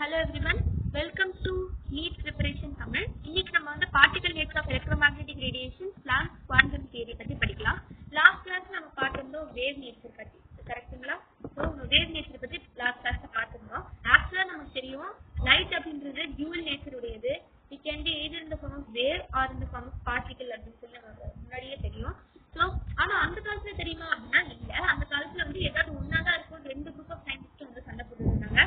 Hello everyone, welcome to NEET Preparation Tamil. இன்னைக்கு நம்ம வந்து particle nature of electromagnetic radiation, Planck's quantum theory பத்தி படிக்கலாம். லாஸ்ட் கிளாஸ் நம்ம பார்த்திருந்தோம் wave nature பத்தி, கரெக்ட்டுங்களா? ஸோ wave nature பத்தி லாஸ்ட் கிளாஸ்ல பார்த்திருந்தோம். ஆக்சுவலா நமக்கு தெரியும் லைட் அப்படின்றது dual nature உடையது. It can be either in the form of wave or in the form of particle அப்படின்னு சொல்லி நமக்கு முன்னாடியே தெரியும். ஸோ ஆனா அந்த காலத்துல தெரியுமா அப்படின்னா இல்ல, அந்த காலத்துல வந்து ஏதாவது ஒன்னாதான் இருக்கும். ரெண்டு குரூப் ஆஃப் சயின்டிஸ்ட் வந்து சண்டை போட்டுருந்தாங்க.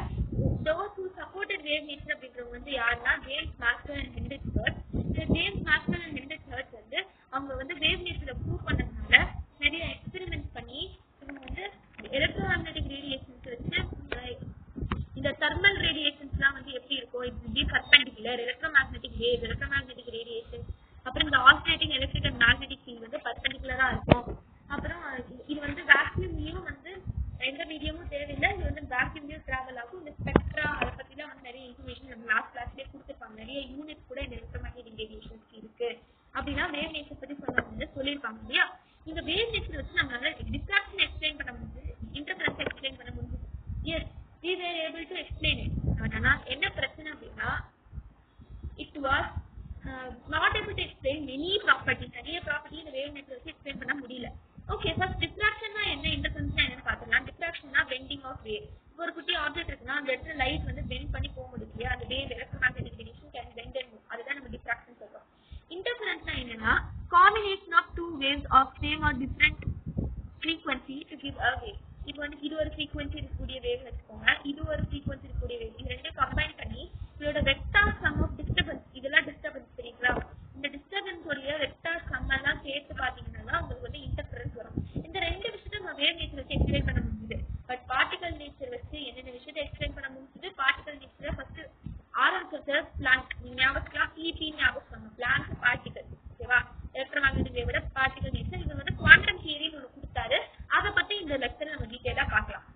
Those who supported wave nature அப்படின்றவங்க வந்து யாருன்னா James Maxwell and Heinrich Hertz. இந்த James Maxwell and Heinrich Hertz வந்து அவங்க வந்து வேவ் நேச்சரை ப்ரூவ் பண்ணதுனால நிறைய எக்ஸ்பெரிமெண்ட்ஸ் பண்ணி இவங்க வந்து எலக்ட்ரோமேக்னெட்டிக் ரேடியேஷன்ஸ் வச்சு இந்த தெர்மல் ரேடியேஷன்ஸ்லாம் வந்து எப்படி இருக்கும், இப்படி perpendicular electromagnetic wave, electromagnetic radiation, அப்புறம் இந்த alternating electric and magnetic field வந்து பர்பெண்டிகுலரா இருக்கும். அப்புறம் இது வந்து வேக்யூம்லயும் வந்து எந்த மீடியமும் தேவையில்லை, இது வந்து வேக்யூம்லயும் டிராவல் ஆகும். இந்த ஸ்பெக்ட்ரா அதை பத்திலாம் வந்து நிறைய இன்ஃபர்மேஷன் நம்ம லாஸ்ட் கிளாஸ்லேயே கொடுத்துருப்பாங்க. நிறைய யூனிட் கூட இந்த எலக்ட்ரோமேக்னெட்டிக் ரேடியேஷன்ஸ் இருக்கு அப்படின்னா வேவ் நேச்சர் பத்தி சொன்னவங்க சொல்லியிருப்பாங்க இல்லையா. இந்த வேவ் நேச்சர் வச்சு நம்மளால டிஃப்ராக்ஷன் எக்ஸ்பிளைன் பண்ண முடியுது, இன்டர்ஃபரன்ஸ் எக்ஸ்பிளைன் பண்ண முடியுது. Yes, we were able to explain it. ஆனா என்ன பிரச்சனை அப்படின்னா it was not able to explain many properties. நிறைய ப்ராப்பர்ட்டி இந்த வேவ் நேச்சர் வச்சு எக்ஸ்பிளைன் பண்ண முடியல. ஓகே, ஃபர்ஸ்ட் டிஃப்ராக்ஷன்னா என்ன, இன்டர்ஃபரன்ஸ்னா என்னன்னு பார்த்துக்கலாம். டிஃப்ராக்ஷன்னா பெண்டிங் ஆஃப் வேவ். ஒரு குட்டி ஆப்ஜெக்ட் இருக்குன்னா அந்த இடத்துல லைட் வந்து பெண்ட் பண்ணி போக முடியல, அந்த wave electromagnetic radiation can bend and move. அதுதான் நம்ம டிஃப்ராக்ஷன் சொல்றோம். இன்டர்ஃபரன்ஸ்னா என்னன்னா combination of two waves of same or different frequency to give a wave. இப்போ வந்து இது ஒரு frequency இருக்கக்கூடிய வேவ் வச்சுக்கோங்க, இது ஒரு frequency இருக்கக்கூடிய வேவ், இது ரெண்டையும் கம்பைன் பண்ணி இதோட வெக்டார் சம் ஆஃப் டிஸ்டர்பன்ஸ், இதெல்லாம் டிஸ்டர்பன்ஸ் தெரியுங்களா? இந்த டிஸ்டர்பன்ஸ் உடைய வெக்டார் சம் எல்லாம் சேர்த்து பாத்தீங்கன்னா உங்களுக்கு வந்து இன்டர்ஃபரன்ஸ் வரும். இந்த ரெண்டு விஷயத்தை நம்ம வேவ் நேச்சர் வச்சு எக்ஸ்பிளைன் பண்ண முடியுது. பட் பார்ட்டிகல் நேச்சர் வச்சு என்னென்ன விஷயத்தை எக்ஸ்பிளைன் பண்ண முடியுது? பார்ட்டிகல் நேச்சரை ஃபர்ஸ்ட் ஆரம்பிச்சது பிளாங்க். நீங்க ஞாபகம் பிபி ஞாபகம், பிளாங்க் பார்ட்டிகல், ஓகேவா? எலக்ட்ரோமேக்னெட்டிக் வேவோட பார்ட்டிகல் நேச்சர். இது வந்து குவாண்டம் தியரின்னு ஒன்று கொடுத்தாரு. அதை பத்தி இந்த லெக்சர் நம்ம டீடைலா பார்க்கலாம்.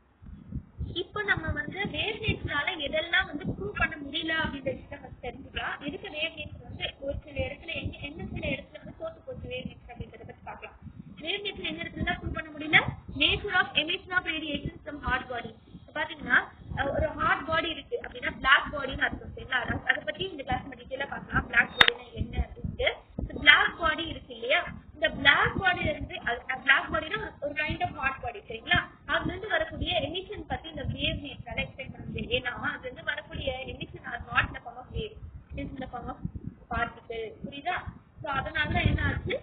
இப்போ நம்ம வந்து வேவ் நேச்சரால எதெல்லாம் வந்து ப்ரூவ் பண்ண முடியல அப்படின்ற விஷயத்தை ஃபர்ஸ்ட் தெரிஞ்சுக்கலாம். எதுக்கு வேவ் நேச்சர் வந்து ஒரு சில இடத்துல என்ன சில இடத்துல வந்து தோத்து போச்சு வேவ் நேச்சர் அப்படின்றத பத்தி பார்க்கலாம். வேவ் நேச்சர் என்ன இடத்துல ப்ரூவ் பண்ண முடியல? Nature of emission of radiation from hot body. பாத்தீங்கன்னா ஒரு ஹாட் பாடி இருக்கு அப்படின்னா பிளாக் பாடின்னு அர்த்தம், சரிங்களா? அதை பத்தி இந்த கிளாஸ் நம்ம டீடைலா பார்க்கலாம். பிளாக் பாடினா என்ன அப்படின்ட்டு. பிளாக் பாடி இருக்கு இல்லையா, இந்த பிளாக் பாடியில இருந்து பிளாக் பாடினா ஒரு கைண்ட் ஆஃப் ஹாட் பாடி, சரிங்களா? அதுல இருந்து வரக்கூடிய எமிஷன் பத்தி இந்த வேவ் நேச்சரால எக்ஸ்பிளைன் பண்ண முடியாது. ஏன்னா அதுல இருந்து வரக்கூடிய எமிஷன் ஆர் நாட் இந்த form of wave, it is இந்த ஃபார்ம் ஆஃப் பார்ட்டிகல். புரியுதா? ஸோ அதனாலதான் என்ன ஆச்சு,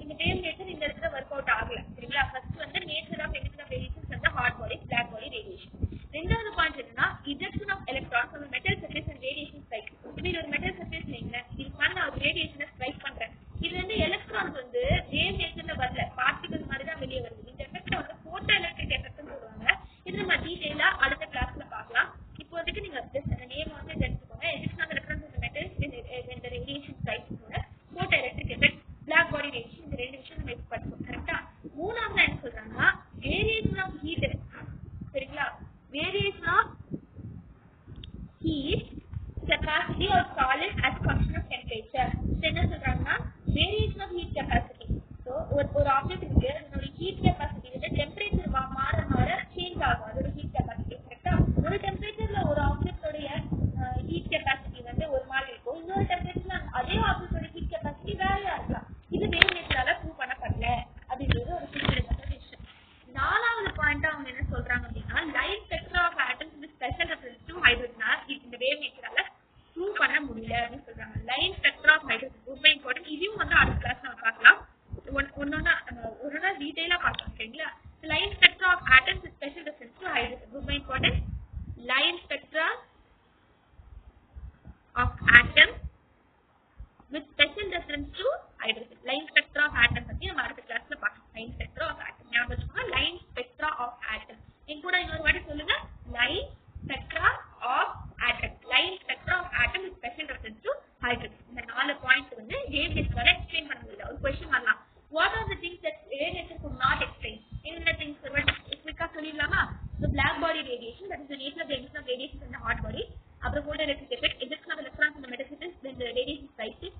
இந்த வேவ் நேச்சர் இந்த இடத்துல ஒர்க் அவுட் ஆகல, சரிங்களா? ஃபர்ஸ்ட் வந்து nature of emission of radiation வந்து hot body, black body radiation. ரெண்டாவது பாயிண்ட் என்னன்னா இஜெக்ஷன் ஆஃப் எலக்ட்ரான்ஸ் ஒரு metal surface and radiation strike. இது ஒரு மெட்டல் சர்ஃபேஸ் வைங்க, இதுக்கான நான் ஒரு ரேடியேஷனை ஸ்ட்ரைக் பண்றேன். இது வந்து எலக்ட்ரான்ஸ் வந்து வேவ் நேச்சர்ல வரல, பார்ட்டிகல் மாதிரி தான் வெளியே வருது. இந்த எஃபெக்ட் வந்து போட்டோ எலக்ட்ரிக் எஃபெக்ட்னு சொல்லுவாங்க. இது நம்ம டீடைலா அடுத்த கிளாஸ்ல பார்க்கலாம். இப்போதைக்கு நீங்க நேம் வந்து தெரிஞ்சுக்கோங்க. எஜெக்ஷன் ஆஃப் எலக்ட்ரான்ஸ் இந்த மெட்டல் இந்த radiation strike photo electric effect, black body radiation, இந்த ரெண்டு விஷயம் நம்ம படிப்போம், கரெக்டா? மூணாவது என்ன சொல்றாங்கன்னா வேரியேஷன் ஆஃப் ஹீட், சரிங்களா? Variation of heat capacity of solid as function of temperature. என்ன சொல்றாங்கன்னா variation of heat capacity. So ஒரு ஆப்ஜெக்ட் இருக்கு, அதோட heat capacity வந்து டெம்பரேச்சர் மாற மாற சேஞ்ச் ஆகும். அதோட heat capacity, கரெக்ட்டா? ஒரு டெம்பரேச்சர்ல ஒரு ஆப்ஜெக்ட்டோட heat capacity வந்து ஒரு மாதிரி இருக்கும், இன்னொரு டெம்பரேச்சர்ல அதே ஆப்ஜெக்ட்டோட heat capacity வேறையா இருக்கலாம். இது வேவ் நேச்சரால ப்ரூவ் பண்ணப்படல அப்படிங்கிறது ஒரு குறிப்பிடத்தக்க விஷயம். நாலாவது பாயிண்ட் அவங்க என்ன சொல்றாங்க அப்படின்னா light spectra of atoms with special reference to hydrogen இந்த வேவ் நேச்சரால ப்ரூவ் பண்ண முடியல அப்படின்னு சொல்றாங்க. லைன் ஸ்பெக்ட்ரா ஆஃப் ஹைட்ரஜன் ரொம்ப இம்பார்ட்டன்ட். இதையும் வந்து அடுத்த கிளாஸ் நம்ம பார்க்கலாம், ஒன்னொன்னா டீடைலா பார்க்கலாம், சரிங்களா? Line spectra of atoms with special reference to hydrogen ரொம்ப important. Line spectra of atoms with special reference to hydrogen. Line spectra of atom பத்தி நம்ம அடுத்த கிளாஸ்ல பார்க்கலாம். லைன் ஸ்பெக்ட்ரா ஆஃப் ஆட்டம் ஞாபகம் வச்சுக்கோங்க. லைன் ஸ்பெக்ட்ரா ஆஃப் ஆட்டம் என் கூட இன்னொரு வாட்டி சொல்லுங்க. Line spectra of atom, line spectra of atom with special reference to hydrogen. இந்த 4 பாயிண்ட் வந்து வேவ் நேச்சரால எக்ஸ்பிளைன் பண்ண முடியல. ஒரு क्वेश्चन வரலாம், what are the things that wave nature could not explain? என்னென்ன things குயிக்கா சொல்லிடலாமா? So black body radiation, that is the nature of the emission of radiation from the hot body. அப்புறம் photo electric effect, ejection of electrons in the metal surface when the radiation strikes it.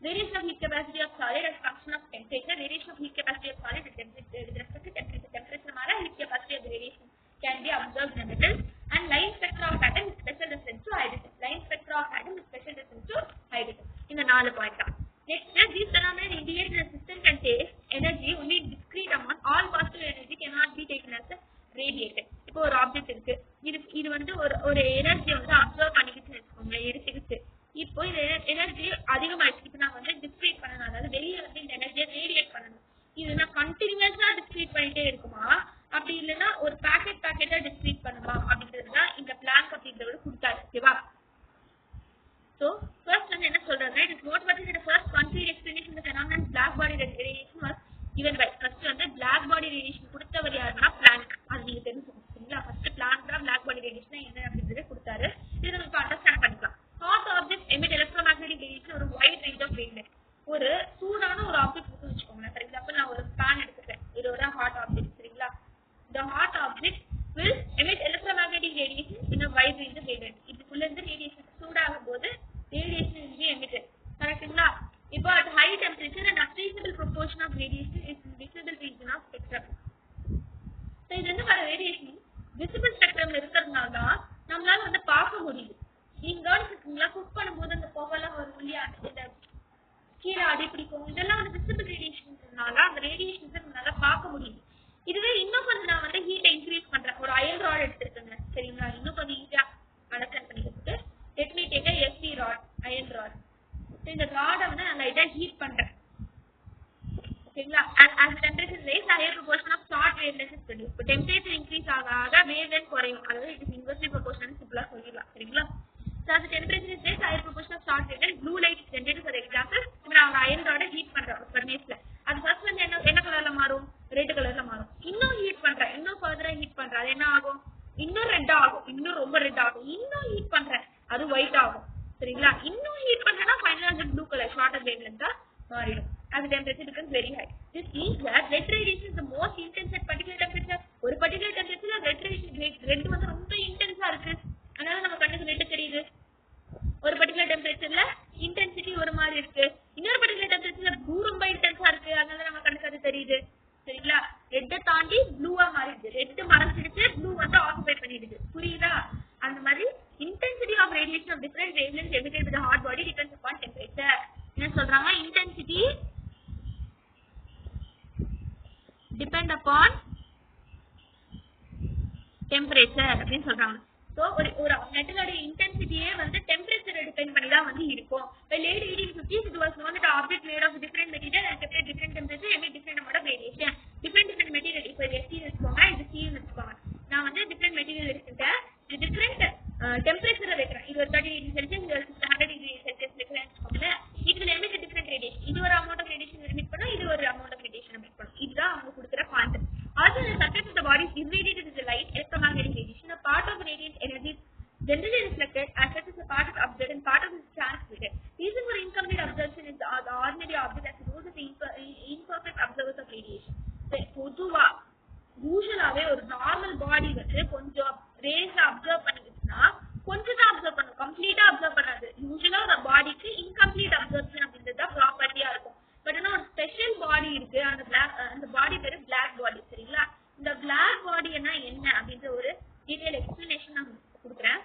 Variation of heat capacity of solid as function of temperature. Variation of heat capacity of solid with respect to temperature. Temperature mara heat capacity of the radiation can be observed in the metal. And line spectra of atom with special reference to 4 point தான். Next, these phenomena indicate that the system can take energy only in discrete amount. All positive energy cannot be taken as a radiated. இப்போ ஒரு object இருக்கு, இது வந்து ஒரு energy வந்து observe பண்ணிக்கிட்டு வச்சுக்கோங்க, எடுத்துக்கிட்டு. இப்போ இது எனர்ஜி அதிகமாயிடுச்சு. இப்போ நான் வந்து டிஸ்கிரீட் பண்ணணும், அதாவது வெளியே வந்து இந்த எனர்ஜியை ரேடியேட் பண்ணணும். இது நான் கண்டினியூஸா டிஸ்கிரீட் பண்ணிட்டே இருக்குமா, அப்படி இல்லைன்னா ஒரு பாக்கெட்டா டிஸ்கிரீட் பண்ணுமா அப்படின்றதுதான் இந்த பிளாங்க் அப்படின்றவர் கொடுத்தாரு. ஓகேவா? So first வந்து என்ன சொல்றாங்க, it is noteworthy that the first concrete explanation of the phenomenon black body radiation was given by. first வந்து black body radiation கொடுத்தவர் யாருன்னா பிளாங்க். அது நீங்க தெரிஞ்சுக்கோங்க. first பிளாங்க் தான் black body radiation என்ன அப்படின்றத கொடுத்தாரு. இதை நம்ம அண்டர்ஸ்டாண்ட் பண்ணிக்கலாம். hot objects emit electromagnetic radiation ஒரு wide range of wavelength. ஒரு சூடான ஒரு ஆப்ஜெக்ட் இருக்கு வச்சுக்கோங்க. ஃபார் எக்ஸாம்பிள் நான் ஒரு ஃபேன் எடுத்துக்கிறேன், இது ஒரு ஹாட் ஆப்ஜெக்ட். சரிங்களா? the hot object will emit electromagnetic radiation in a wide range of wavelength. இதுக்குள்ள இருந்து ரேடியேஷன் சூடாகும் போது radiation will be emitted. கரெக்ட்டுங்களா? இப்போ at high temperature an appreciable proportion of radiation is in visible region of spectrum. So இது வந்து வர radiation visible ஸ்பெக்ட்ரம்ல இருக்கிறதுனால தான் நம்மளால வந்து பார்க்க முடியுது. நீங்க கவனிச்சிருக்கீங்களா, குக் பண்ணும்போது அந்த புகைலாம் வரும் இல்லையா, இந்த கீழே அடி பிடிக்கும், இதெல்லாம் வந்து விசிபிள் ரேடியேஷன்னால அந்த ரேடியேஷன்ஸை நம்மளால பார்க்க முடியுது. இதுவே இன்னும் கொஞ்சம் நான் வந்து ஹீட்டை இன்க்ரீஸ் பண்றேன், ஒரு அயன் ராட் எடுத்துருக்கேங்க. சரிங்களா? இன்னும் கொஞ்சம் ஈஸியா அண்டர்ஸ்டாண்ட் பண்ணிக்கிறதுக்கு let me take a FE rod, iron rod. So இந்த ராடை வந்து நான் லைட்டா ஹீட் பண்றேன். ஓகேங்களா? as the temperature rise, a higher proportion of short wavelength is produced. இப்போ temperature increase ஆக wavelength குறையும், அதாவது it is inversely proportional சிம்பிளா சொல்லிடலாம். சரிங்களா? so as the temperature is raised, a higher proportion of short wavelength blue light is generated. for example, இப்போ நான் ஒரு அயன் ராடை ஹீட் பண்றேன் ஒரு ஃபர்னேஸ்ல, அது ஃபர்ஸ்ட் வந்து என்ன கலர்ல மாறும், ரெட் கலர்ல மாறும். இன்னும் ஹீட் பண்றேன், இன்னும் ஃபர்தரா ஹீட் பண்றேன், அது என்ன ஆகும், இன்னும் ரெட் ஆகும், இன்னும் ரொம்ப ரெட் ஆகும். இன்னும் ஹீட் பண்றேன், அது ஒயிட் ஆகும். சரிங்களா? இன்னும் ஹீட் பண்றேன்னா ஃபைனலா அது ப்ளூ கலர் ஷார்ட்டர் வேவ்லென்த்தா மாறிடும். as the temperature becomes very high. This means that red radiation is the most intense at particular temperature. ஒரு particular temperature red radiation red வந்து ரொம்ப இன்டென்ஸா இருக்கு, அதனால நம்ம கண்ணுக்கு ரெட் தெரியுது. ஒரு particular temperatureல இன்டென்சிட்டி ஒரு மாதிரி இருக்கு, இன்னொரு particular temperature ப்ளூ ரொம்ப இன்டென்ஸா இருக்கு, அதனால நம்ம கண்ணுக்கு அது தெரியுது. சரிங்களா? ரெட்டை தாண்டி ப்ளூவா மாறிடுது, ரெட் மறைஞ்சிடுச்சு, ப்ளூ வந்து ஆக்குபை பண்ணிடுது. புரியுதா? அந்த மாதிரி intensity of radiation of different wavelengths emitted by the hot body depends upon temperature. என்ன சொல்றாங்க, intensity depend upon temperature அப்படின்னு சொல்றாங்க. சோ ஒரு மெட்டலோட இன்டென்சிட்டியே வந்து டெம்பரேச்சரை டிபெண்ட் பண்ணி தான் வந்து இருக்கும். By late 1850s it was known that object made of different material and kept at different temperature emit different amount of radiation. different material, இப்போ இது SC வச்சுக்கோங்க, இது C வச்சுக்கோங்க. நான் வந்து different material எடுத்துட்டேன், இது different temperature வைக்கிறேன். இது ஒரு 30 டிகிரி செல்சியஸ், இது ஒரு 100 டிகிரி செல்சியஸ் வைக்கிறேன் வச்சுக்கோங்க. இதுல emit different radiation, இது ஒரு amount of radiation emit பண்ணும், இது ஒரு amount of radiation emit பண்ணும். இதுதான் அவங்க கொடுக்குற concept. Also the surface of the body is irradiated with the light electromagnetic radiation. A part of the radiant energy generally reflected as such as a part is observed and part of it is transmitted. Reason for incomplete absorption is the ordinary object as opposed to the imperfect observers of radiation. பொதுவா யூசுவலாவே ஒரு normal பாடி வந்து கொஞ்சம் race observe பண்ணிடுச்சுன்னா கொஞ்சம் தான் observe பண்ணும், கம்ப்ளீட்டா observe பண்ணாது. யூசுவலா ஒரு பாடிக்கு இன்கம்ப்ளீட் அப்சர்ப்ஷன் அப்படின்றது ப்ராப்பர்ட்டியா இருக்கும். பட் ஆனா ஒரு ஸ்பெஷல் பாடி இருக்கு, அந்த பாடி பேரு பிளாக் பாடி. சரிங்களா? இந்த பிளாக் பாடி என்ன அப்படின்ற ஒரு டீடைல் எக்ஸ்பிளனேஷன் நான் கொடுக்குறேன்.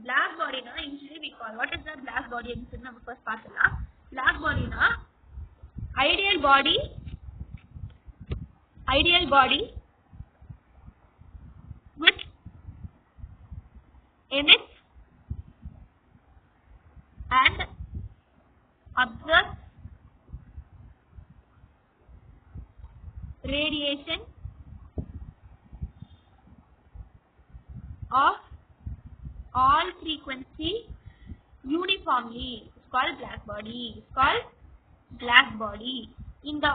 பிளாக் பாடினா usually we call what is the black body அப்படின்னு சொல்லி நம்ம ஃபர்ஸ்ட் பார்த்துக்கலாம். பிளாக் பாடினா ideal body which emits and absorbs radiation of all frequency uniformly is called black body. இந்த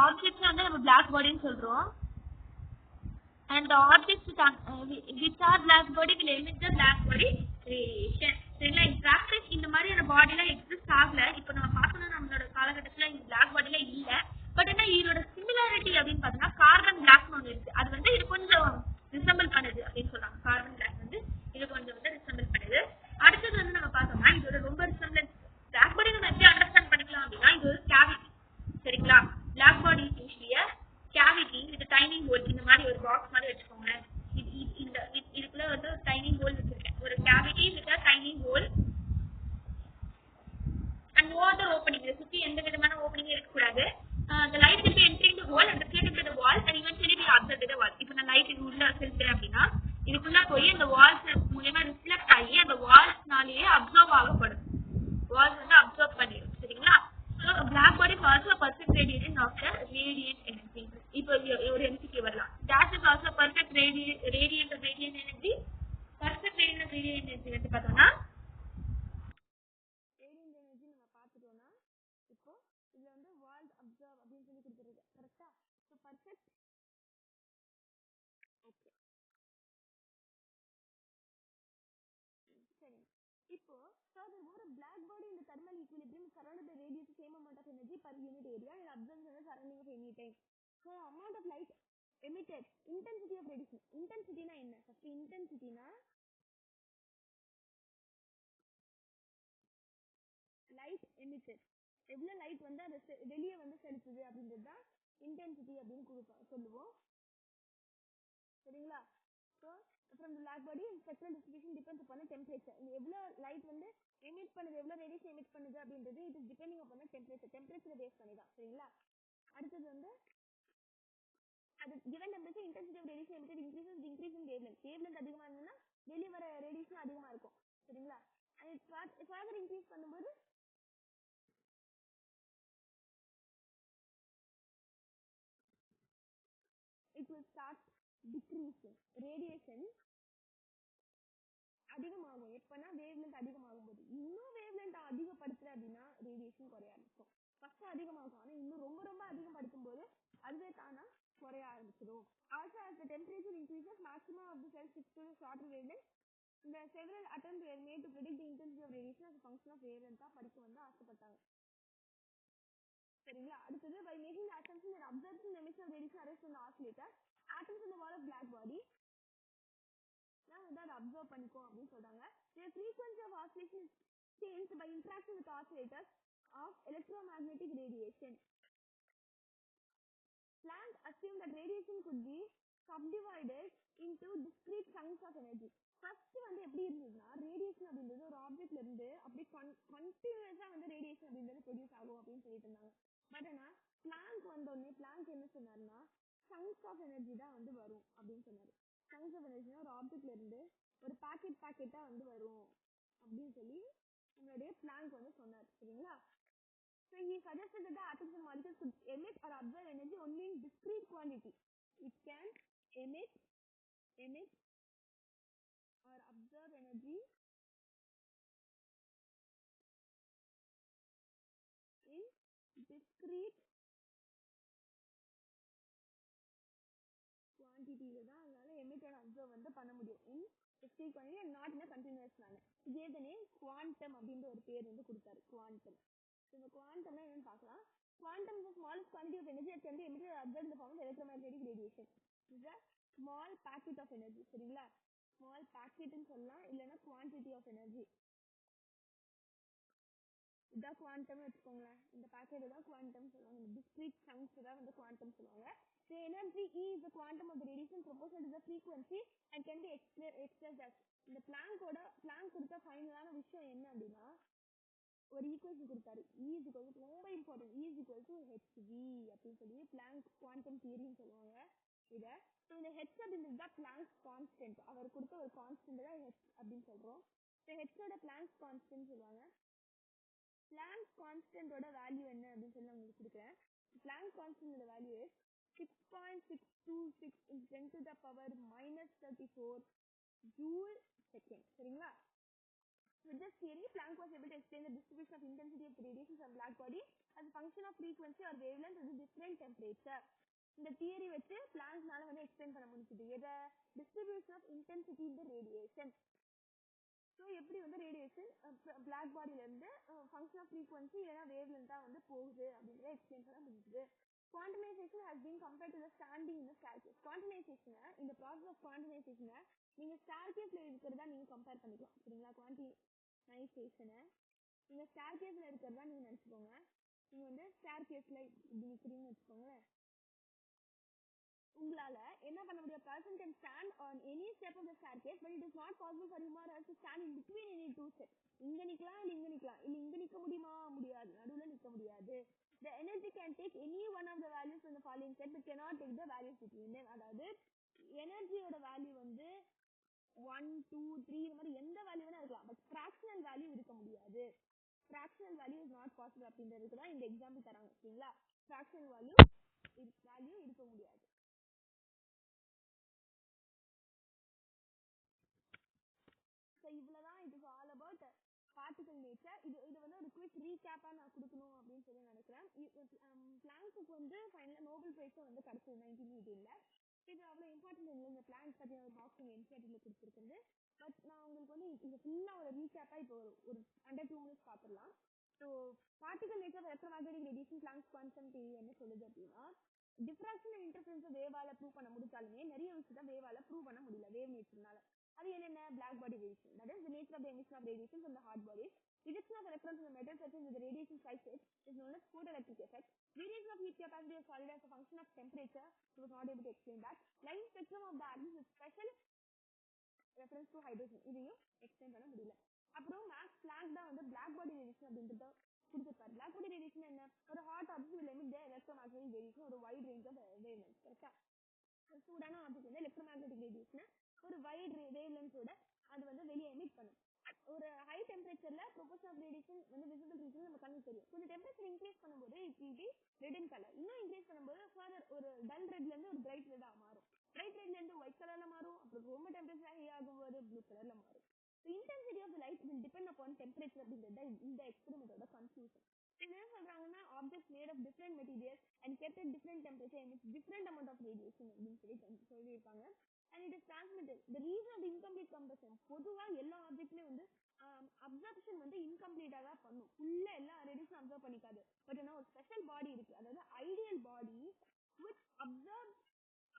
ஆப்ஜெக்ட் வந்து நம்ம black body ன்னு சொல்றோம். and the objects which are black body will emit the black body radiation. சரிங்களா? in practice இந்த மாதிரியான பாடில exist ஆகல. இப்போ நம்ம பார்த்தோம்னா நம்மளோட காலகட்டத்துல இந்த black bodyல இல்ல. பட் என்ன இதோட சிமிலாரிட்டி அப்படின்னு பார்த்தோம்னா கார்பன் பிளாக்னு ஒன்று இருக்கு, அது வந்து இது கொஞ்சம் ரிசம்பிள் பண்ணுது அப்படின்னு சொல்றாங்க. கார்பன் பிளாக் வந்து இது கொஞ்சம் வந்து ரிசம்பிள் பண்ணுது. அடுத்தது வந்து நம்ம பார்த்தோம்னா இதோட ரொம்ப ரிசம்பிளன்ஸ் பிளாக் பாடி நம்ம எப்படி அண்டர்ஸ்டாண்ட் பண்ணிக்கலாம் அப்படின்னா இது ஒரு கேவிட்டி. சரிங்களா? பிளாக் பாடி யூஸ்வலிய கேவிட்டி வித் டைனிங் ஹோல், இந்த மாதிரி ஒரு பாக்ஸ் மாதிரி வச்சுக்கோங்க. இதுக்குள்ள வந்து டைனிங் எப்படி பார்த்தோம்னா ரேடியன்ட் எனர்ஜி நம்ம பார்த்துட்டோம்னா இப்போ இதுல வந்து வால்ட் அப்சர்வ் அப்படின்னு சொல்லி கொடுத்துருக்கு கரெக்டா. ஸோ பர்ஃபெக்ட் ஓகே சரி. இப்போ furthermore a black body in the thermal equilibrium is surrounded by radius same amount of energy per unit area and absorbs in the surrounding of any time. So amount of light emitted, intensity of radiation. Intensity na என்ன? First intensity na light emitted. எவ்வளவு light வந்து அது வெளியே வந்து செலுத்துது அப்படின்றது தான் intensity அப்படின்னு சொல்லுவோம். சரிங்களா. So from the black body spectral distribution depends upon the temperature. எவ்வளோ லைட் வந்து எமிட் பண்ணுது, எவ்வளோ ரேடியேஷன் எமிட் பண்ணுது அப்படின்றது it is depending upon the temperature base பண்ணி தான். சரிங்களா. அடுத்தது வந்து அது given temperature intensity of radiation emitted increases with increase in wavelength அதிகமா இருந்ததுன்னா வெளியே வர ரேடியேஷன் அதிகமா இருக்கும். சரிங்களா. and further increase பண்ணும்போது it will start decreasing. radiation அதிகமாகும் எப்பனா வேவ்லென்த் அதிகமாகும் போது. இன்னும் வேவ்லென்த் அதிகப்படுத்தல அப்படின்னா ரேடியேஷன் குறைய ஆரம்பிக்கும். ஃபர்ஸ்ட் அதிகமாகும், ஆனா இன்னும் ரொம்ப ரொம்ப அதிகப்படுத்தும் போது அதுவே தானா குறைய ஆரம்பிச்சிடும். Also as the temperature increases, maximum of the cells shift to the shorter wavelength. The several attempts were made to predict the intensity of radiation as a function of wavelength படிக்க வந்து ஆசைப்பட்டாங்க. சரிங்களா. அடுத்தது by making the assumption that absorption and emission of radiation arise from the oscillator, atoms in the wall of black body நான் வந்து அதை observe பண்ணிக்கோ அப்படின்னு சொல்றாங்க. The frequency of oscillation is changed by interaction with oscillators of electromagnetic radiation. Planck assumed that radiation could be subdivided into discrete chunks of energy. First வந்து எப்படி இருந்ததுன்னா radiation அப்படின்றது ஒரு ஆப்ஜெக்ட்ல இருந்து அப்படியே கண்டினியூஸா வந்து ரேடியேஷன் அப்படின்றது ப்ரொடியூஸ் ஆகும் அப்படின்னு சொல்லிட்டு இருந்தாங்க. பட் ஆனா பிளாங்க் வந்தோடனே பிளாங்க் என்ன சொன்னாருன்னா சங்க்ஸ் ஆஃப் எனர்ஜி தான் வந்து வரும் அப்படின்னு சொன்னாரு. சங்க்ஸ் ஆஃப் எனர்ஜினா ஒரு ஆப்ஜெக்ட்ல இருந்து ஒரு பாக்கெட்டா வந்து வரும் அப்படின்னு சொல்லி நம்மளுடைய பிளாங்க் வந்து சொன்னார். சரிங்களா. So he suggested that the atoms and molecules could emit or absorb energy only in discrete quantity. It can emit or absorb energy in discrete quantity தான் அதனால emit and absorb வந்து பண்ண முடியும். in discrete quantity and not in a continuous manner. இதே தானே quantum அப்படின்ற ஒரு பேர் வந்து கொடுத்தாரு. குவாண்டம். இந்த குவாண்டம்னா என்னன்னு பார்க்கலாம். Quantum is the smallest quantity of energy that can be emitted or absorbed in the form of electromagnetic radiation. This is a small packet of energy. சரிங்களா. small packet ன்னு சொல்லலாம், இல்லைன்னா quantity of energy. இதான் quantum வச்சுக்கோங்களேன். இந்த packet தான் quantum சொல்லுவாங்க. இந்த discrete chunks தான் வந்து குவாண்டம் சொல்லுவாங்க. The energy E is the quantum of the radiation proportional to the frequency and can be expressed as. இந்த பிளாங்க் கொடுத்த ஃபைனலான விஷயம் என்ன அப்படின்னா ஒரு ஈக்குவேஷன் கொடுத்தாரு. E is equal to ரொம்ப important. E is equal to hv அப்படின்னு சொல்லி பிளாங்க் குவாண்டம் தியரின்னு சொல்லுவாங்க இத. ஸோ இந்த h அப்படின்றது தான் பிளாங்க் கான்ஸ்டன்ட். அவர் கொடுத்த ஒரு கான்ஸ்டன்ட் தான் h அப்படின்னு சொல்றோம். ஸோ ஹெச்சோட பிளாங்க் கான்ஸ்டன்ட் சொல்லுவாங்க. பிளாங்க் கான்ஸ்டன்டோட வேல்யூ என்ன அப்படின்னு சொல்லி நான் உங்களுக்கு கொடுக்குறேன். பிளாங்க் கான்ஸ்டன்டோட வேல்யூ 6.626 × 10⁻−34 ஜூல் செகண்ட். சரிங்களா. With this theory, Planck was able to explain the distribution of intensity of radiation from black body as a function of frequency or wavelength at a different temperature. இந்த theory வச்சு பிளாங்க்னால வந்து explain பண்ண முடிஞ்சது எதை distribution of intensity in the radiation. So எப்படி வந்து radiation black பாடியில இருந்து ஃபங்க்ஷன் ஆஃப் ஃப்ரீக்வன்சி இல்லைன்னா வேவ்லென்த்தா வந்து போகுது அப்படின்றத எக்ஸ்பிளைன் பண்ண முடிஞ்சுது. குவாண்டமைசேஷன் has been compared to the standing in the staircase. குவாண்டமைசேஷனை இந்த ப்ராசஸ் ஆஃப் குவாண்டமைசேஷனை நீங்க ஸ்டார்கேஸ்ல இருக்கிறதா நீங்க கம்பேர் பண்ணிக்கலாம். சரிங்களா. குவாண்டிமைசேஷனை நீங்க ஸ்டார்கேஸ்ல இருக்கிறதா நீங்க நினைச்சுக்கோங்க. நீங்க வந்து ஸ்டார்கேஸ்ல இப்படி நிக்கிறீங்கன்னு வச்சுக்கோங்க. உங்களால என்ன பண்ண முடியும்? person can stand on any step of the staircase but it is not possible for him or her to stand in between any two steps. இங்க நிக்கலாம் இல்ல இங்க நிக்கலாம், இல்ல இங்க நிக்க முடியுமா? முடியாது. நடுவுல நிக்க முடியாது. The energy can take any one of the values from the following set but cannot take the values between them. அதாவது எனர்ஜியோட வேல்யூ வந்து 1 2 3 இந்த மாதிரி எந்த வேல்யூ வேணா இருக்கலாம். பட் ஃபிராக்ஷனல் வேல்யூ இருக்க முடியாது. Fractional value is not possible அப்படின்றதுக்கு தான் இந்த எக்ஸாம்பிள் தராங்க. சரிங்களா. ஃபிராக்ஷனல் வேல்யூ இருக்க முடியாது. So இவ்வளவுதான். it is particle nature. இது வந்து ஒரு குவிக் ரீகேப்பா நான் கொடுக்கணும் அப்படின்னு சொல்லி நினைக்கிறேன். பிளாங்க்கு வந்து ஃபைனலாக நோபல் பிரைஸும் வந்து கிடைச்சது 1918. இது அவ்வளோ இம்பார்ட்டன்ட் இல்லை இந்த பிளாங்க் பற்றின ஒரு பாக்ஸிங் என்சிஆர்டியில் கொடுத்துருக்குறது. பட் நான் உங்களுக்கு வந்து இது ஃபுல்லாக ஒரு ரீகேப்பா இப்போ ஒரு அண்டர் 2 மினிட்ஸ் பார்த்துடலாம். So particle nature electromagnetic radiation Planck's quantum theory என்ன சொல்லுது அப்படின்னா, டிஃப்ராக்ஷன் அண்ட் இன்டர்ஃபரன்ஸ் வேவால ப்ரூவ் பண்ண முடிச்சாலுமே நிறைய விஷயத்தை வேவால ப்ரூவ் பண்ண முடியல வேவ் நேச்சர்னால. அது என்னென்ன? Black body radiation, that is the nature of the emission of radiation from the hot bodies. Rejection of electrons in the metal surface with the radiation cycles is known as photoelectric effect. Variation of heat capacity of solid as a function of temperature. He was not able to explain that. Line spectrum of the atoms with special reference to hydrogen. இதையும் explain பண்ண முடியல. அப்புறம் Max Planck தான் வந்து black body radiation அப்படின்றத கொடுத்துருக்காரு. Black body radiation என்ன? ஒரு hot object will emit the electromagnetic radiation ஒரு வைட் ரேஞ்ச் ஆஃப் வேவ்லென்த். கரெக்டா? சூடான ஆப்ஜெக்ட் வந்து எலக்ட்ரோமேக்னெட்டிக் ரேடியேஷன் ஒரு வைட் வேவ்லென்த்தோட அது வந்து வெளியே எமிட் பண்ணும். ஒரு ஹை டெம்பரேச்சர்ல ப்ரொபோர்ஷன் ஆஃப் ரேடியேஷன் வந்து விசிபிள் ரீஜன் நம்ம கண்ணுக்கு தெரியும். கொஞ்சம் டெம்பரேச்சர் இன்க்ரீஸ் பண்ணும்போது it will be red in colour. இன்னும் இன்க்ரீஸ் பண்ணும்போது ஃபர்தர் ஒரு டல் ரெட்ல இருந்து ஒரு பிரைட் ரெட்டா மாறும். பிரைட் ரெட்ல இருந்து ஒயிட் கலர்ல மாறும். அப்புறம் ரொம்ப டெம்பரேச்சர் ஹை ஆகும்போது ப்ளூ கலர்ல மாறும். Intensity of light will depend upon temperature அப்படிங்கிறது இந்த எக்ஸ்பெரிமெண்டோட கன்க்ளூஷன். இது என்ன சொல்றாங்கன்னா, objects made of different materials and kept at different temperature emit different amount of radiation அப்படின்னு சொல்லியிருப்பாங்க. and it is transmitted. The reason of incomplete combustion, பொதுவா எல்லா ஆப்ஜெக்ட்லயும் வந்து அப்சர்ப்ஷன் வந்து இன்கம்ப்ளீட்டா தான் பண்ணும். உள்ள எல்லா ரேடியேஷன் அப்சர்வ் பண்ணிக்காது. பட் என்ன ஒரு ஸ்பெஷல் பாடி இருக்கு, அதாவது ideal body which absorbs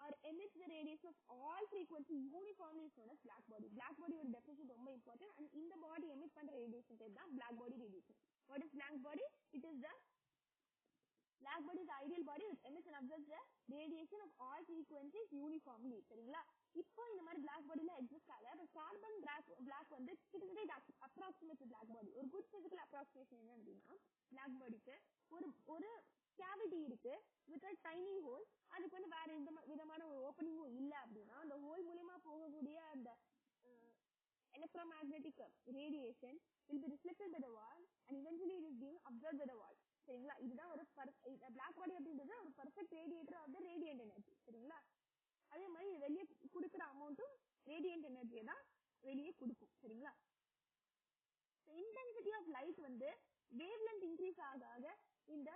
or emits the radiation of all frequency uniformly is known as black body. Black body ஒரு definition ரொம்ப important. and இந்த பாடி emit பண்ற radiation type தான் black body radiation. What is black body? It is the black body is the ideal body which emits and absorbs the radiation of all frequencies uniformly. சரிங்களா? இப்போ இந்த மாதிரி black பாடியில exist ஆகல. But carbon black வந்து கிட்டத்தட்ட approximate black body. ஒரு good physical approximation என்ன அப்படின்னா, பிளாக் பாடிக்கு ஒரு கேவிட்டி இருக்கு வித் அ டைனி ஹோல். அதுக்கு வந்து வேற எந்த விதமான ஒரு ஓப்பனிங்கும் இல்லை அப்படின்னா, அந்த ஹோல் மூலியமா போகக்கூடிய அந்த electromagnetic radiation will be reflected by the wall and eventually it is being absorbed by the wall. சரிங்களா? இதுதான் ஒரு பிளாக் பாடி அப்படின்றது ஒரு perfect radiator of the radiant energy. சரிங்களா? அதே மாதிரி வெளியே கொடுக்குற அமௌண்ட்டும் ரேடியன்ட் எனர்ஜியை தான் வெளியே கொடுக்கும். சரிங்களா? இன்டென்சிட்டி ஆஃப் லைட் வந்து வேவ் லென்த் இன்க்ரீஸ் ஆக ஆக இந்த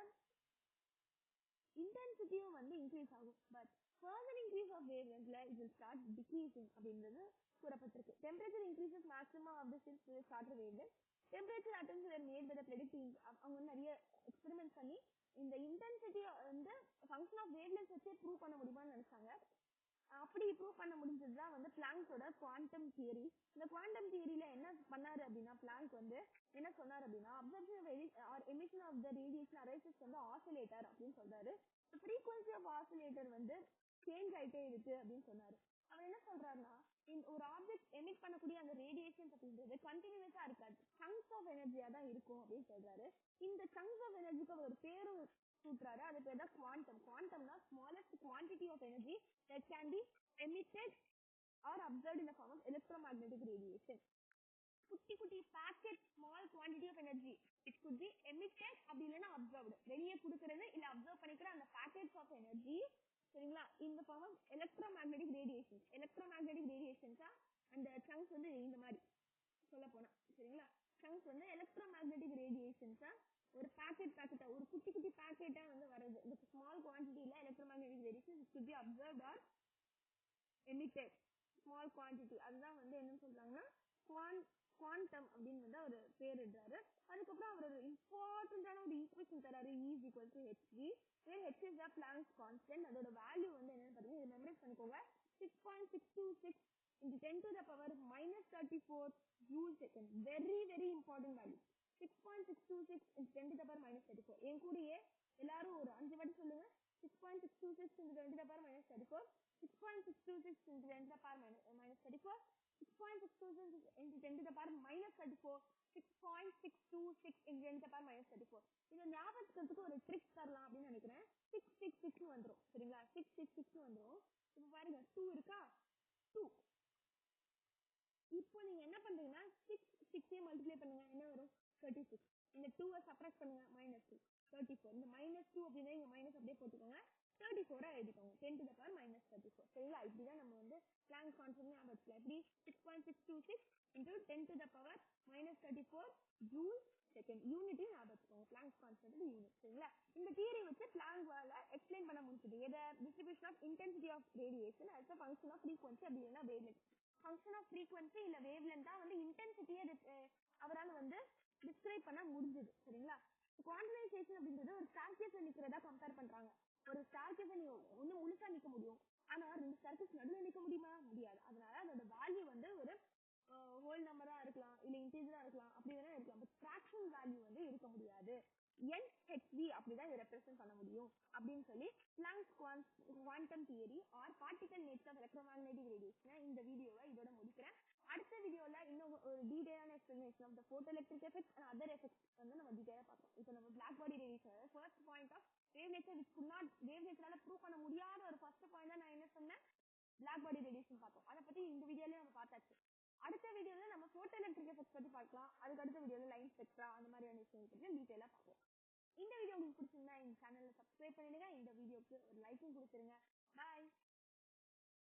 இன்டென்சிட்டியும் வந்து இன்க்ரீஸ் ஆகும். பட் ஃபர்தர் இன்க்ரீஸ் ஆஃப் வேவ் லென்த்ல இட் வில் ஸ்டார்ட் டிக்ரீசிங் அப்படின்றது கூறப்பட்டிருக்கு. Temperature increases maximum of the சில்ஸ் will start wavelength. Temperature attempts were made by the predicting. அவங்க நிறைய எக்ஸ்பெரிமெண்ட் பண்ணி இந்த இன்டென்சிட்டி வந்து ஃபங்க்ஷன் ஆஃப் வேவ் லென்த் வச்சே ப்ரூவ் பண்ண முடியுமான்னு நினைச்சாங்க. அப்படி ப்ரூவ் பண்ண முடிஞ்சதுதான் வந்து பிளாங்கோட குவாண்டம் தியரி. இந்த குவாண்டம் தியரியில என்ன பண்ணாரு அப்படின்னா, பிளாங்க் வந்து என்ன சொன்னார் அப்படின்னா, absorption or emission of the radiation arises வந்து ஆசிலேட்டர் அப்படின்னு சொல்றாரு. ஃப்ரீக்வன்சி ஆஃப் ஆசிலேட்டர் வந்து சேஞ்ச் ஆயிட்டே இருக்கு அப்படின்னு சொன்னாரு. அவர் என்ன சொல்றாருன்னா, ஒரு ஆப்ஜெக்ட் எமிட் பண்ணக்கூடிய அந்த ரேடியேஷன் அப்படின்றது கண்டினியூஸா இருக்காது, சங்க்ஸ் ஆஃப் எனர்ஜியா தான் இருக்கும் அப்படின்னு சொல்றாரு. இந்த சங்க்ஸ் ஆஃப் எனர்ஜிக்கு ஒரு பேரும் சூத்துறாரு. அது பேர் தான் குவாண்டம். குவாண்டம்னா smallest quantity of energy that can be emitted or absorbed in the form of electromagnetic radiation. குட்டி குட்டி packet small quantity of energy it could be emitted அப்படி இல்லைன்னா absorbed. வெளியே கொடுக்கறது இல்ல அப்சர்வ் பண்ணிக்கிற அந்த packets of energy, சரிங்களா, in the form of electromagnetic radiation. electromagnetic radiations அந்த chunks வந்து இந்த மாதிரி சொல்ல போனா, சரிங்களா, chunks வந்து electromagnetic radiations ஒரு பாக்கெட்டா ஒரு குட்டி குட்டி பாக்கெட்டா வந்து வருது. இந்த ஸ்மால் குவான்டிட்டியில electromagnetic radiation could be absorbed or emitted. Small quantity அதுதான் வந்து என்ன சொல்றாங்கன்னா குவாண்டம் அப்படின்னு வந்து அவர் பேர் இடுறாரு. அதுக்கப்புறம் அவர் ஒரு இம்பார்ட்டன்டான ஒரு ஈக்குவேஷன் தராரு, E is equal to hv, where h is the Planck's constant. அதோட வேல்யூ வந்து என்னன்னு பாத்தீங்கன்னா, இதை மெமரைஸ் பண்ணிக்கோங்க, 6.626 into 10 to the power minus 34 joule second. very very important value. 6.626 into 10 to the power minus 34. என் கூடயே எல்லாரும் ஒரு 5 வாட்டி சொல்லுங்க. 6.626 into 10 to the power minus 34. 6.626 into 10 to the power minus 34. 6.626 into 10 to the power minus 34. 6.626 into 10 to the power minus 34. இதை ஞாபகத்துக்கு ஒரு trick தரலாம் அப்படின்னு நினைக்கிறேன். 666 வந்துடும். சரிங்களா? 666 வந்துடும். இப்ப பாருங்க 2 இருக்கா, 2. இப்போ நீங்க என்ன பண்றீங்கன்னா 6 மல்டிப்ளை பண்ணுங்க, என்ன வரும்? 36. இந்த 2 சப்ராக்ட் பண்ணுங்க, -2 34. இந்த -2 அப்படின்னா இங்க மைனஸ் அப்படியே போட்டுக்கோங்க, 34 எழுதிக்கோங்க, 10 to the power minus 34. சரிங்களா? இப்படிதான் நம்ம வந்து பிளாங்க் கான்ஸ்டன்ட் ஞாபகம் வச்சுக்கலாம். எப்படி 6.626 into 10 to the power minus 34 joule second. யூனிட்டி ஞாபகம் வச்சுக்கோங்க. Planck's constant unit. சரிங்களா? இந்த தியரி வச்சு பிளாங்கால எக்ஸ்பிளைன் பண்ண முடிஞ்சது. எதை? Distribution of intensity of radiation as a function of frequency அப்படி இல்லைன்னா வேவ்லென்த். ஃபங்க்ஷன் ஆஃப் ஃப்ரீக்வன்சி இல்ல வேவ்லென்த் தான் வந்து இன்டென்சிட்டியை அவரால் வந்து டிஸ்கிரைப் பண்ண முடிஞ்சது. சரிங்களா? குவான்டைசேஷன் அப்படின்றது ஒரு ஸ்டார்கேஸ்ல நிக்கிறதா கம்பேர் பண்றாங்க. ஒரு ஸ்டார்கேஸ்ல நீங்க ஒண்ணு முழுசா நிக்க முடியும், ஆனா 2 ஸ்டார்கேஸ் நடுவில் நிக்க முடியுமா? முடியாது. அதனால அதோட வேல்யூ வந்து ஒரு ஹோல் நம்பரா இருக்கலாம், இல்ல இன்டீஜரா இருக்கலாம், அப்படி வேணா இருக்கலாம். பட் ஃபிராக்ஷனல் வேல்யூ வந்து இருக்க முடியாது. NHV அப்படிதான் இதை ரெப்ரசென்ட் பண்ண முடியும் அப்படின்னு சொல்லி Planck's quantum theory or particle nature of electromagnetic radiation இந்த வீடியோவை இதோட முடிக்கிறேன். அடுத்த வீடியோல இன்னும் ஒரு டீடைலான explanation of the photoelectric effects and other effects வந்து நம்ம டீடைலா பார்ப்போம். இப்போ நம்ம black body radiation first point of wave nature which could not wave நேச்சரால ப்ரூவ் பண்ண முடியாத ஒரு ஃபர்ஸ்ட் பாயிண்ட் தான் நான் என்ன சொன்னேன், பிளாக் பாடி ரேடியேஷன் பார்த்தோம். அதை பத்தி இந்த வீடியோலயே நம்ம பார்த்தாச்சு. அடுத்த வீடியோல நம்ம போட்டோ எலக்ட்ரிக் எஃபெக்ட்ஸ் பத்தி பார்க்கலாம். அதுக்கு அடுத்த வீடியோல லைன் ஸ்பெக்ட்ரா அந்த மாதிரியான விஷயங்கள் பத்தி டீடைலா பார்ப்போம். இந்த வீடியோ உங்களுக்கு பிடிச்சிருந்தா இந்த சேனலை சப்ஸ்கிரைப் பண்ணிடுங்க. இந்த வீடியோக்கு ஒரு லைக்கும் கொடுத்துருங்க. பாய்.